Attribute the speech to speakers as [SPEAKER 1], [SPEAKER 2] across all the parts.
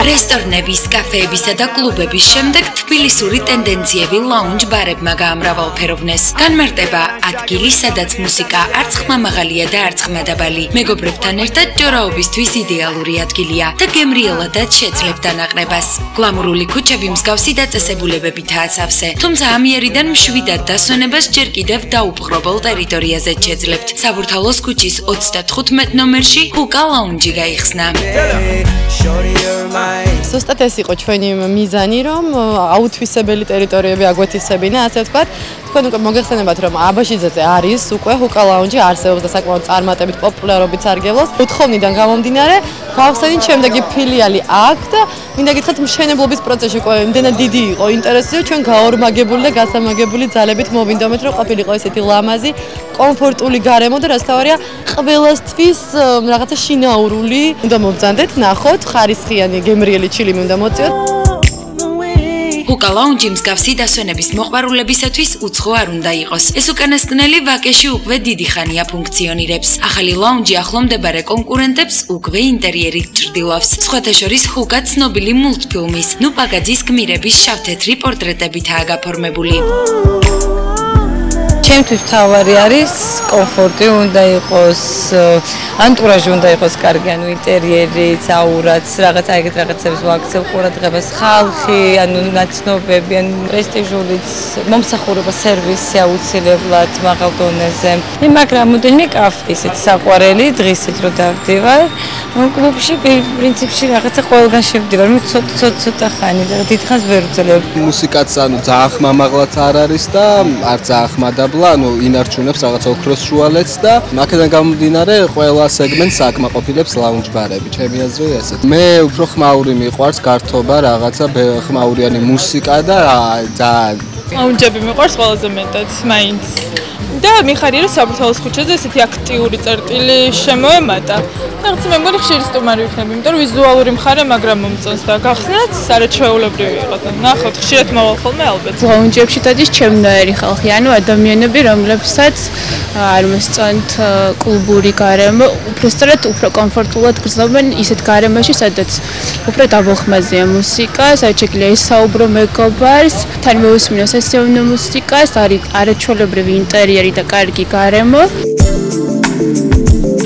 [SPEAKER 1] რესტორნების, კაფეებისა და კლუბების შემდეგ თბილისური ტენდენციები ლაუნჯ ბარებმა გაამრავალფეროვნეს. განმარტება ადგილი, სადაც მუსიკა არც ხმამაღალია და არც ხმადაბალი. მეგობრებთან ერთად ჯორაობისთვის იდეალური ადგილია და გემრიელადაც შეძლებთ ანაყრებას. გლამურული ქუჩები მსგავსი დაწესებულებებითაა სავსე, თუმცა ამიერიდან მშვიდად დასვენებას ჯერ კიდევ დაუპყრობელ ტერიტორიაზე შეძლებთ. საბურთალოს ქუჩის 35 ნომერში ჰუკა ლაუნჯი გაიხსნა.
[SPEAKER 2] ზუსტად ეს იყო ჩვენი მიზანი, რომ აუთვისებელი ტერიტორიები აგვეთვისებინა, ასე ვთქვათ. თქვენ უკვე მოგეხსენებათ, რომ აბაშიძეზე არის უკვე ჰუკა ლაუნჯი, არსებობს და საკმაოდ წარმატებით პოპულარობით სარგებლობს. მოთხოვნიდან გამომდინარე, გავხსენით შემდეგი ფილიალი აქ და მინდა გითხრათ, მშენებლობის პროცესში უკვე იმდენად დიდი იყო ინტერესი, რომ ჩვენ გაორმაგებული და გასამაგებული ძალებით მოვინდომეთ, რომ ყოფილიყო ესეთი ლამაზი, კომფორტული გარემო და რასთავარია, ყველასთვის რაღაცა შინაურული. უნდა მობრძანდეთ, ნახოთ, ხარისხიანი გემრიელი ჩილი მინდა მოწიოთ.
[SPEAKER 1] ჰუკა ლაუნჯი მსგავსი დასვენების მოყვარულებისათვის უცხო არ უნდა იყოს. ეს უკანასკნელი ვაკეში უკვე დიდი ხანია ფუნქციონირებს. ახალი ლაუნჯი ახლომდებარე კონკურენტებს უკვე ინტერიერით ჭრდილავს. სხვათა შორის ჰუკა ცნობილი მულტფილმის ნუ პაგაძის გმირების შავთეთრი პორტრეტებითაა გაფორმებული.
[SPEAKER 3] ჩემთვის მთავარი არის კომფორტი, უნდა იყოს ანტურაჟი, უნდა იყოს კარგი, ანუ ინტერიერიც, აურაც, რაღაც აიგეთ რაღაცებს ვაქცევ ყურადღებას, ხალხი, ანუ ნაცნობები, ანუ პრესტიჟულიც, მომსახურება, სერვისი აუცილებლად მაღალ დონეზე. მაგრამ მოდენიმე კაფე, ისეთ საყვარელი, დღისით რო დავდივარ, კლუბში პრინციპში რაღაცა ყველგან შევდივარ, მე ცოტა ხანი და დიდხანს ვერ ვძლებ.
[SPEAKER 4] მუსიკაც ანუ ძალიან ხმამაღლაც არ არის და არ ძალიან ხმადაბლა. ანუ ინარჩუნებს რაღაც ოქროს შუალედს და აქედან გამომდინარე ყველა სეგმენტს აკმაყოფილებს ლაუნჯ ბარები. ჩემი აზრით ესეთ. მე უფრო ხმაური მიყვარს გართობა, რაღაცა ხმაურიანი მუსიკა და ძალიან
[SPEAKER 5] ლაუნჯები მიყვარს ყველაზე მეტად, მაინც. და მიხარია რომ საბურთალოს ქუჩაზე ესეთი აქტიური წერტილი შემოემატა. რაღაც მე მგონი ხშირი სტუმარი ვიქნები, იმიტომ რომ ვიზუალური მხარე მაგრამ მომწონს და გახსნათ არაჩვეულებრივი იყო და ნახოთ ხშირად მოვალ ხოლმე ალბათ.
[SPEAKER 6] ლაუნჯებში დადის ჩემნაირი ხალხი, ანუ ადამიანები, რომლებსაც არ მოსწონთ კლუბური გარემო, უფრო სწორად უფრო კომფორტულად გრძნობენ ისეთ გარემოში, სადაც უფრო დაბოხმაზია მუსიკა, საჩეკლია ისაუბრო მეგობარს, თან მოусმინოს ესევნო მუსიკას, არის არაჩვეულებრივი ინტერიერი და კარგი გარემო.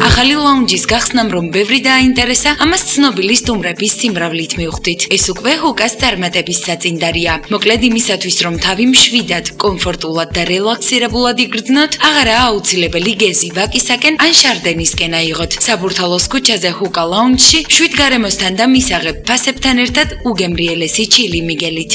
[SPEAKER 1] ახალი ლაუნჯის გახსნამ რომ ბევრი დააინტერესა, ამას ცნობილი სტუმრების სიმრავლით მივხვდით. ეს უკვე ჰუკას წარმატების საწინდარია. მოკლედ იმისათვის, რომ თავი მშვიდად, კომფორტულად და რელაქსირებულად იგრძნოთ, აღარაა აუცილებელი გეზი ვაკისაკენ ან შარდენისკენ აიღოთ. საბურთალოს ქუჩაზე ჰუკა ლაუნჯში შვიდ გარემოსთან და მისაღებ ფასებთან ერთად უგემრიელესი ჩილი მიგელით.